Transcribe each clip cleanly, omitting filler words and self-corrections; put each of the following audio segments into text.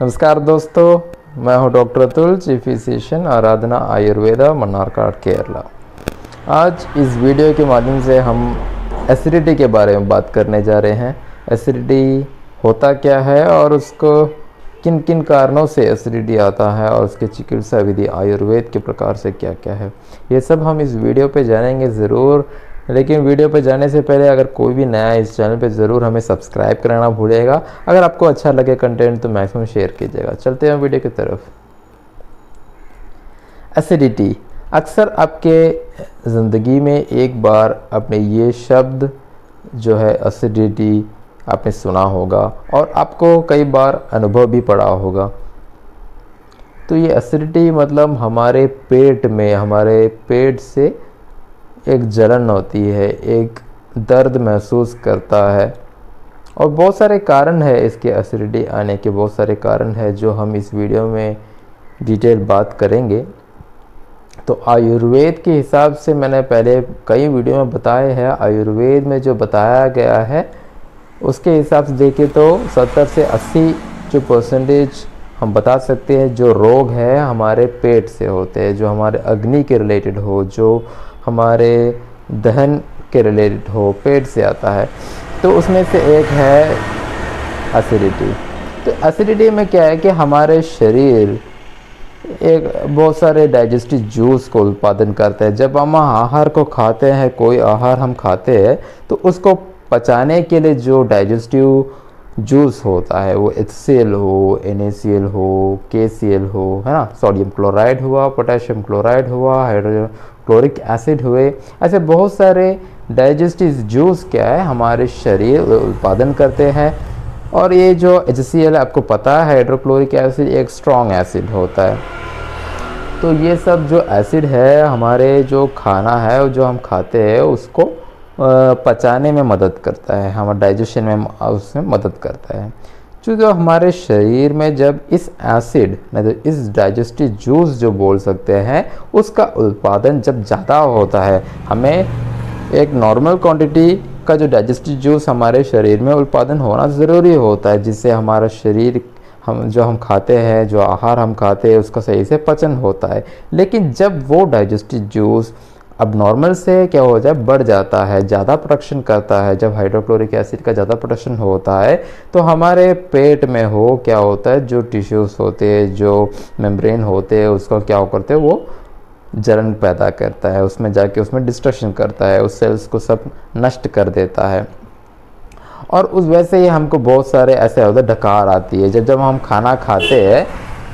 नमस्कार दोस्तों, मैं हूं डॉक्टर अतुल, चीफ फिजिशियन आराधना आयुर्वेदा, मन्नारकाट, केरला। आज इस वीडियो के माध्यम से हम एसिडिटी के बारे में बात करने जा रहे हैं। एसिडिटी होता क्या है और उसको किन किन कारणों से एसिडिटी आता है और उसके चिकित्सा विधि आयुर्वेद के प्रकार से क्या क्या है, ये सब हम इस वीडियो पे जानेंगे ज़रूर। लेकिन वीडियो पे जाने से पहले अगर कोई भी नया इस चैनल पे ज़रूर हमें सब्सक्राइब कराना भूलिएगा। अगर आपको अच्छा लगे कंटेंट तो मैक्सिमम शेयर कीजिएगा। चलते हैं वीडियो की तरफ। एसिडिटी अक्सर आपके ज़िंदगी में एक बार आपने ये शब्द जो है एसिडिटी आपने सुना होगा और आपको कई बार अनुभव भी पड़ा होगा। तो ये एसिडिटी मतलब हमारे पेट में, हमारे पेट से एक जलन होती है, एक दर्द महसूस करता है। और बहुत सारे कारण है इसके एसिडिटी आने के, बहुत सारे कारण है जो हम इस वीडियो में डिटेल बात करेंगे। तो आयुर्वेद के हिसाब से मैंने पहले कई वीडियो में बताए हैं, आयुर्वेद में जो बताया गया है उसके हिसाब से देखें तो 70 से 80 जो परसेंटेज हम बता सकते हैं जो रोग है हमारे पेट से होते हैं, जो हमारे अग्नि के रिलेटेड हो, जो हमारे दहन के रिलेटेड हो, पेट से आता है। तो उसमें से एक है एसिडिटी। तो एसिडिटी में क्या है कि हमारे शरीर एक बहुत सारे डाइजेस्टिव जूस को उत्पादन करते हैं। जब हम आहार को खाते हैं, कोई आहार हम खाते हैं तो उसको पचाने के लिए जो डाइजेस्टिव जूस होता है, वो HCl हो, NaCl हो, KCl हो, है ना, सोडियम क्लोराइड हुआ, पोटेशियम क्लोराइड हुआ, हाइड्रोक्लोरिक एसिड हुए, ऐसे बहुत सारे डाइजेस्टिव जूस क्या है हमारे शरीर उत्पादन करते हैं। और ये जो HCl आपको पता है, हाइड्रोक्लोरिक एसिड एक स्ट्रॉन्ग एसिड होता है। तो ये सब जो एसिड है हमारे जो खाना है, जो हम खाते हैं उसको पचाने में मदद करता है, हमारे डाइजेशन में उसमें मदद करता है। जो हमारे शरीर में जब इस एसिड नहीं तो इस डाइजेस्टिव जूस जो बोल सकते हैं उसका उत्पादन जब ज़्यादा होता है, हमें एक नॉर्मल क्वांटिटी का जो डाइजेस्टिव जूस हमारे शरीर में उत्पादन होना ज़रूरी होता है, जिससे हमारा शरीर हम खाते हैं, जो आहार हम खाते हैं उसका सही से पचन होता है। लेकिन जब वो डाइजेस्टिव जूस अब नॉर्मल से क्या हो जाए, बढ़ जाता है, ज़्यादा प्रोडक्शन करता है, जब हाइड्रोक्लोरिक एसिड का ज़्यादा प्रोडक्शन होता है तो हमारे पेट में हो क्या होता है, जो टिश्यूज़ होते हैं, जो मेम्ब्रेन होते हैं, उसको क्या करते हैं, वो जलन पैदा करता है, उसमें जाके उसमें डिस्ट्रक्शन करता है, उस सेल्स को सब नष्ट कर देता है। और उस वैसे ही हमको बहुत सारे ऐसे होते डकार आती है। जब हम खाना खाते हैं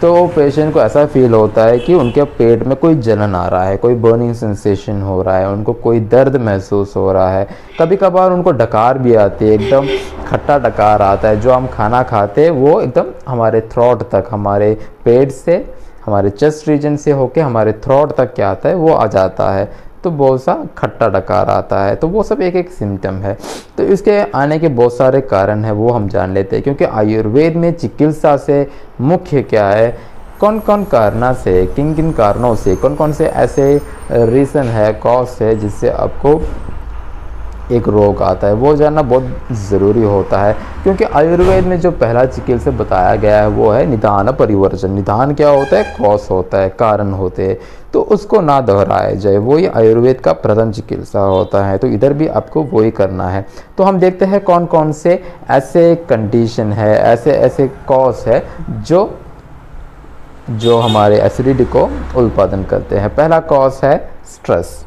तो पेशेंट को ऐसा फील होता है कि उनके पेट में कोई जलन आ रहा है, कोई बर्निंग सेंसेशन हो रहा है, उनको कोई दर्द महसूस हो रहा है। कभी कभार उनको डकार भी आती है, एकदम खट्टा डकार आता है। जो हम खाना खाते हैं वो एकदम हमारे थ्रोट तक, हमारे पेट से, हमारे चेस्ट रीजन से होके हमारे थ्रोट तक क्या आता है, वो आ जाता है। तो बहुत सा खट्टा डकार आता है। तो वो सब एक एक सिम्टम है। तो इसके आने के बहुत सारे कारण हैं, वो हम जान लेते हैं। क्योंकि आयुर्वेद में चिकित्सा से मुख्य क्या है, कौन कौन कारणों से, किन किन कारणों से, कौन कौन से ऐसे रीज़न है, कॉज है जिससे आपको एक रोग आता है, वो जानना बहुत ज़रूरी होता है। क्योंकि आयुर्वेद में जो पहला चिकित्सा बताया गया है वो है निदान परिवर्जन। निदान क्या होता है, कॉज होता है, कारण होते हैं, तो उसको ना दोहराया जाए, वही आयुर्वेद का प्रथम चिकित्सा होता है। तो इधर भी आपको वही करना है। तो हम देखते हैं कौन कौन से ऐसे कंडीशन है, ऐसे ऐसे कॉज है जो हमारे एसिडिटी को उत्पादन करते हैं। पहला कॉज है स्ट्रेस।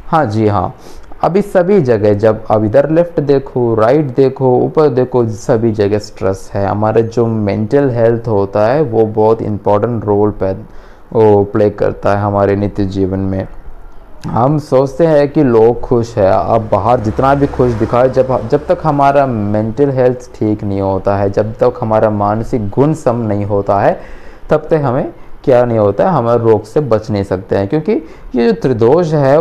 हाँ जी हाँ, अभी सभी जगह जब अब इधर लेफ्ट देखो, राइट देखो, ऊपर देखो, सभी जगह स्ट्रेस है। हमारे जो मेंटल हेल्थ होता है वो बहुत इम्पोर्टेंट रोल प्ले करता है हमारे नित्य जीवन में। हम सोचते हैं कि लोग खुश है, अब बाहर जितना भी खुश दिखाए, जब तक हमारा मेंटल हेल्थ ठीक नहीं होता है, जब तक हमारा मानसिक गुण सम नहीं होता है, तब तक हमें क्या नहीं होता है, हम रोग से बच नहीं सकते हैं। क्योंकि ये जो त्रिदोष है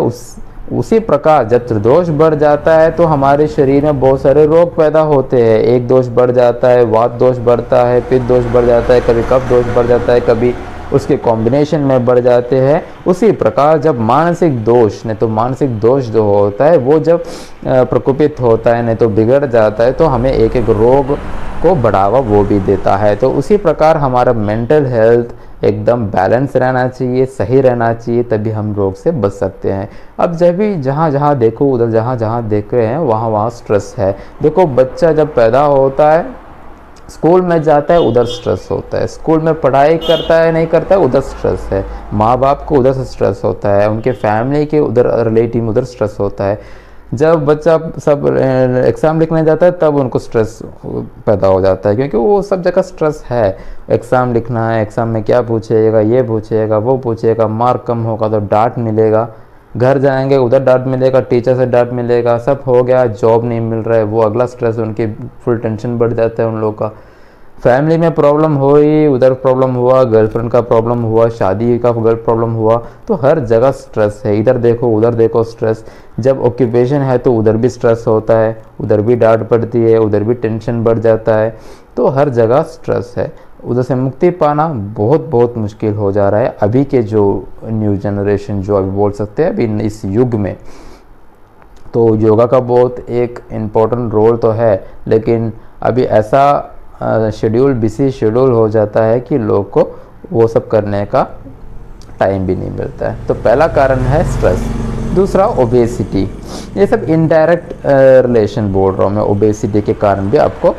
उसी प्रकार जब त्रिदोष बढ़ जाता है तो हमारे शरीर में बहुत सारे रोग पैदा होते हैं। एक दोष बढ़ जाता है, वात दोष बढ़ता है, पित्त दोष बढ़ जाता है, कभी कफ दोष बढ़ जाता है, कभी उसके कॉम्बिनेशन में बढ़ जाते हैं। उसी प्रकार जब मानसिक दोष, नहीं तो मानसिक दोष जो होता है वो जब प्रकोपित होता है, नहीं तो बिगड़ जाता है, तो हमें एक एक रोग को बढ़ावा वो भी देता है। तो उसी प्रकार हमारा मेंटल हेल्थ एकदम बैलेंस रहना चाहिए, सही रहना चाहिए, तभी हम रोग से बच सकते हैं। अब जब भी जहाँ जहाँ देखो, उधर जहाँ जहाँ देख रहे हैं वहाँ वहाँ स्ट्रेस है। देखो बच्चा जब पैदा होता है, स्कूल में जाता है, उधर स्ट्रेस होता है, स्कूल में पढ़ाई करता है नहीं करता है, उधर स्ट्रेस है, माँ बाप को उधर से स्ट्रेस होता है, उनके फैमिली के उधर रिलेटिव उधर स्ट्रेस होता है। जब बच्चा सब एग्ज़ाम लिखने जाता है तब उनको स्ट्रेस पैदा हो जाता है, क्योंकि वो सब जगह स्ट्रेस है। एग्ज़ाम लिखना है, एग्ज़ाम में क्या पूछेगा, ये पूछेगा, वो पूछेगा, मार्क कम होगा तो डांट मिलेगा, घर जाएंगे उधर डांट मिलेगा, टीचर से डांट मिलेगा, सब हो गया, जॉब नहीं मिल रहा है, वो अगला स्ट्रेस, उनकी फुल टेंशन बढ़ जाता है उन लोगों का। फैमिली में प्रॉब्लम हुई, उधर प्रॉब्लम हुआ, गर्लफ्रेंड का प्रॉब्लम हुआ, शादी का प्रॉब्लम हुआ, तो हर जगह स्ट्रेस है, इधर देखो उधर देखो स्ट्रेस। जब ऑक्यूपेशन है तो उधर भी स्ट्रेस होता है, उधर भी डांट पड़ती है, उधर भी टेंशन बढ़ जाता है, तो हर जगह स्ट्रेस है। उधर से मुक्ति पाना बहुत बहुत मुश्किल हो जा रहा है अभी के जो न्यू जनरेशन, जो अभी बोल सकते हैं अभी इस युग में। तो योगा का बहुत एक इम्पोर्टेंट रोल तो है, लेकिन अभी ऐसा शेड्यूल, बिजी शेड्यूल हो जाता है कि लोग को वो सब करने का टाइम भी नहीं मिलता है। तो पहला कारण है स्ट्रेस। दूसरा ओबेसिटी। ये सब इनडायरेक्ट रिलेशन बोल रहा हूँ मैं, ओबेसिटी के कारण भी आपको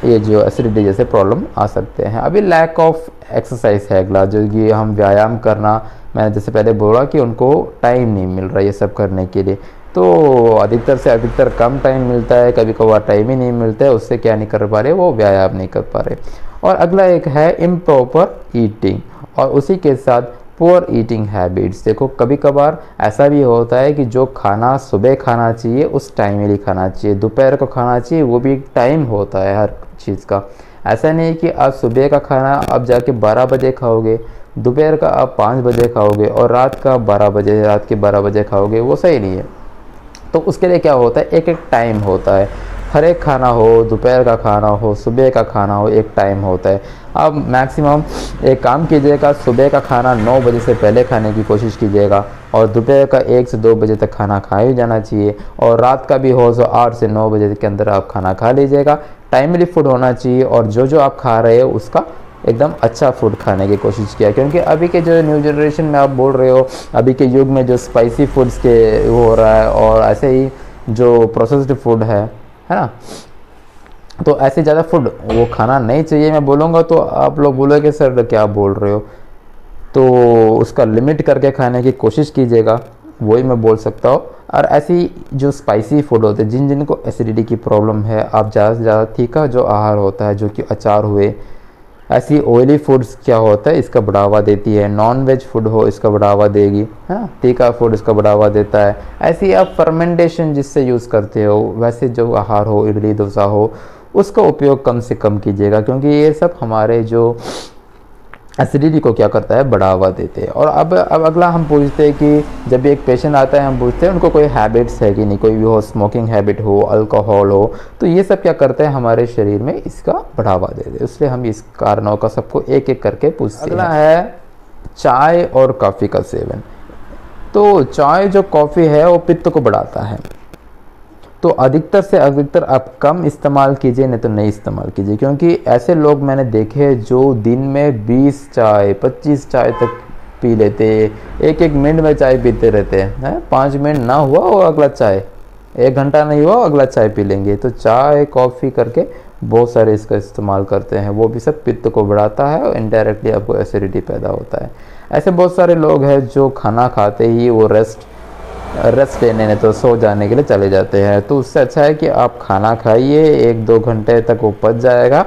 ये जो एसिडिटी जैसे प्रॉब्लम आ सकते हैं। अभी लैक ऑफ एक्सरसाइज है अगला, जो कि हम व्यायाम करना, मैंने जैसे पहले बोला कि उनको टाइम नहीं मिल रहा ये सब करने के लिए, तो अधिकतर से अधिकतर कम टाइम मिलता है, कभी कभार टाइम ही नहीं मिलता है, उससे क्या नहीं कर पा रहे, वो व्यायाम नहीं कर पा रहे। और अगला एक है इम्प्रॉपर ईटिंग, और उसी के साथ पुअर ईटिंग हैबिट्स। देखो कभी कभार ऐसा भी होता है कि जो खाना सुबह खाना चाहिए उस टाइम ही खाना चाहिए, दोपहर को खाना चाहिए, वो भी एक टाइम होता है हर चीज़ का। ऐसा नहीं कि आप सुबह का खाना आप जाके 12 बजे खाओगे, दोपहर का आप 5 बजे खाओगे और रात का 12 बजे, रात के 12 बजे खाओगे, वो सही नहीं है। तो उसके लिए क्या होता है, एक एक टाइम होता है, हर एक खाना हो, दोपहर का खाना हो, सुबह का खाना हो, एक टाइम होता है। अब मैक्सिमम एक काम कीजिएगा, सुबह का खाना 9 बजे से पहले खाने की कोशिश कीजिएगा, और दोपहर का 1 से 2 बजे तक खाना खा ही जाना चाहिए, और रात का भी हो तो 8 से 9 बजे के अंदर आप खाना खा लीजिएगा। टाइमली फूड होना चाहिए, और जो जो आप खा रहे हो उसका एकदम अच्छा फूड खाने की कोशिश किया, क्योंकि अभी के जो न्यू जनरेशन में आप बोल रहे हो, अभी के युग में जो स्पाइसी फूड्स के वो हो रहा है, और ऐसे ही जो प्रोसेस्ड फूड है ना, तो ऐसे ज़्यादा फूड वो खाना नहीं चाहिए मैं बोलूँगा। तो आप लोग बोलोगे सर क्या बोल रहे हो, तो उसका लिमिट करके खाने की कोशिश कीजिएगा, वही मैं बोल सकता हूँ। और ऐसी जो स्पाइसी फूड होते हैं, जिन जिनको एसिडिटी की प्रॉब्लम है, आप ज़्यादा से ज़्यादा तीखा जो आहार होता है, जो कि अचार हुए, ऐसी ऑयली फूड्स क्या होता है इसका बढ़ावा देती है, नॉन वेज फूड हो इसका बढ़ावा देगी, है ना, तीखा फूड इसका बढ़ावा देता है। ऐसी आप फर्मेंटेशन जिससे यूज़ करते हो, वैसे जो आहार हो, इडली डोसा हो, उसका उपयोग कम से कम कीजिएगा, क्योंकि ये सब हमारे जो एसिडिटी को क्या करता है, बढ़ावा देते हैं। और अब अगला हम पूछते हैं कि जब भी एक पेशेंट आता है, हम पूछते हैं उनको कोई हैबिट्स है कि नहीं, कोई भी हो, स्मोकिंग हैबिट हो, अल्कोहल हो, तो ये सब क्या करते हैं हमारे शरीर में इसका बढ़ावा दे दे, इसलिए हम इस कारणों का सबको एक एक करके पूछते हैं। अगला है चाय और कॉफ़ी का सेवन। तो चाय जो कॉफ़ी है वो पित्त को बढ़ाता है, तो अधिकतर से अधिकतर आप कम इस्तेमाल कीजिए, नहीं तो नहीं इस्तेमाल कीजिए, क्योंकि ऐसे लोग मैंने देखे हैं जो दिन में 20 चाय 25 चाय तक पी लेते, एक एक मिनट में चाय पीते रहते हैं। 5 मिनट ना हुआ वो अगला चाय, 1 घंटा नहीं हुआ अगला चाय पी लेंगे। तो चाय कॉफ़ी करके बहुत सारे इसका इस्तेमाल करते हैं, वो भी सब पित्त को बढ़ाता है और इनडायरेक्टली आपको एसिडिटी पैदा होता है। ऐसे बहुत सारे लोग हैं जो खाना खाते ही वो रेस्ट लेने नहीं तो सो जाने के लिए चले जाते हैं। तो उससे अच्छा है कि आप खाना खाइए, 1-2 घंटे तक वो पच जाएगा,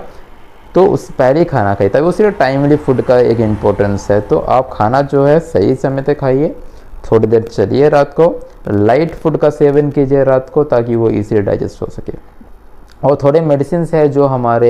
तो उस पहले ही खाना खाइए, तभी उसी टाइमली फूड का एक इम्पोर्टेंस है। तो आप खाना जो है सही समय तक खाइए, थोड़ी देर चलिए, रात को लाइट फूड का सेवन कीजिए रात को, ताकि वो इजीली डाइजेस्ट हो सके। और थोड़े मेडिसिन है जो हमारे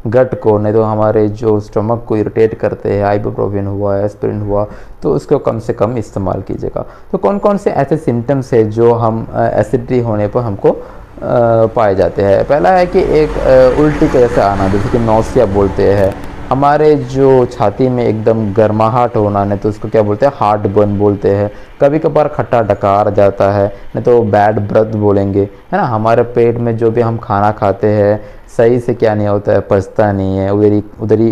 गट को, नहीं तो हमारे जो स्टमक को इरिटेट करते हैं, आइबुप्रोफेन हुआ, एस्पिरिन हुआ, तो उसको कम से कम इस्तेमाल कीजिएगा। तो कौन कौन से ऐसे सिम्टम्स है जो हम एसिडिटी होने पर हमको पाए जाते हैं। पहला है कि एक उल्टी का जैसे आना, जैसे कि नौसिया बोलते हैं, हमारे जो छाती में एकदम गर्माहट होना, नहीं तो उसको क्या बोलते हैं, हार्ट बर्न बोलते हैं। कभी कभार खट्टा डकार जाता है, नहीं तो बैड ब्रेथ बोलेंगे, है ना। हमारे पेट में जो भी हम खाना खाते हैं, सही से क्या नहीं होता है, पचता नहीं है, उधर ही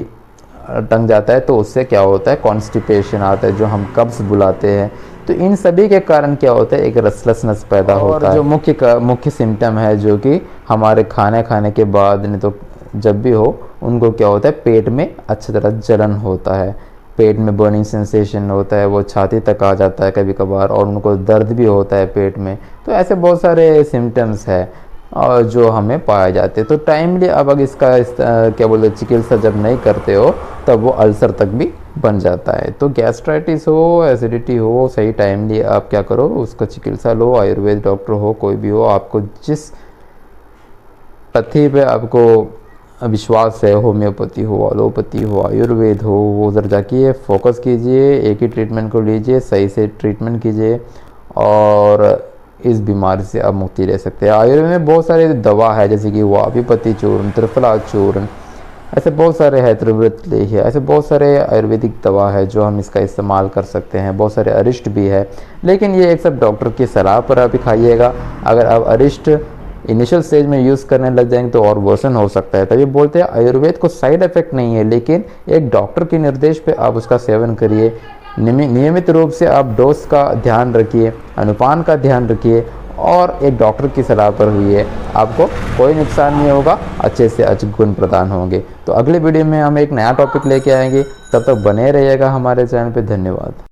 टंग जाता है, तो उससे क्या होता है, कॉन्स्टिपेशन आता है जो हम कब्ज़ बुलाते हैं। तो इन सभी के कारण क्या होता है, एक रेस्टलेसनेस पैदा होता है। जो मुख्य सिम्टम है जो कि हमारे खाने के बाद नहीं तो जब भी हो, उनको क्या होता है, पेट में अच्छी तरह जलन होता है, पेट में बर्निंग सेंसेशन होता है, वो छाती तक आ जाता है कभी कभार, और उनको दर्द भी होता है पेट में। तो ऐसे बहुत सारे सिम्टम्स है और जो हमें पाए जाते हैं। तो टाइमली अब अगर क्या बोलते चिकित्सा जब नहीं करते हो, तब वो अल्सर तक भी बन जाता है। तो गैस्ट्राइटिस हो, एसिडिटी हो, सही टाइमली आप क्या करो, उसका चिकित्सा लो। आयुर्वेद डॉक्टर हो, कोई भी हो, आपको जिस पथ्य पे आपको विश्वास है, होम्योपैथी हो, एलोपैथी हो, आयुर्वेद हो, वो उधर जाके फोकस कीजिए, एक ही ट्रीटमेंट को लीजिए, सही से ट्रीटमेंट कीजिए और इस बीमारी से आप मुक्ति ले सकते हैं। आयुर्वेद में बहुत सारे दवा है, जैसे कि वापिपति चूर्ण, त्रिफला चूर्ण, ऐसे बहुत सारे है, त्रिवृत लेह, ऐसे बहुत सारे आयुर्वेदिक दवा है जो हम इसका इस्तेमाल कर सकते हैं। बहुत सारे अरिष्ट भी है, लेकिन ये एक सब डॉक्टर की सलाह पर आप खाइएगा। अगर आप अरिष्ट इनिशियल स्टेज में यूज़ करने लग जाएंगे तो और वर्सन हो सकता है। तभी बोलते हैं आयुर्वेद को साइड इफेक्ट नहीं है, लेकिन एक डॉक्टर के निर्देश पे आप उसका सेवन करिए। नियमित रूप से आप डोज का ध्यान रखिए, अनुपान का ध्यान रखिए और एक डॉक्टर की सलाह पर हुई, आपको कोई नुकसान नहीं होगा, अच्छे से अच्छे गुण प्रदान होंगे। तो अगले वीडियो में हम एक नया टॉपिक लेके आएंगे, तब तक बने रहिएगा हमारे चैनल पे। धन्यवाद।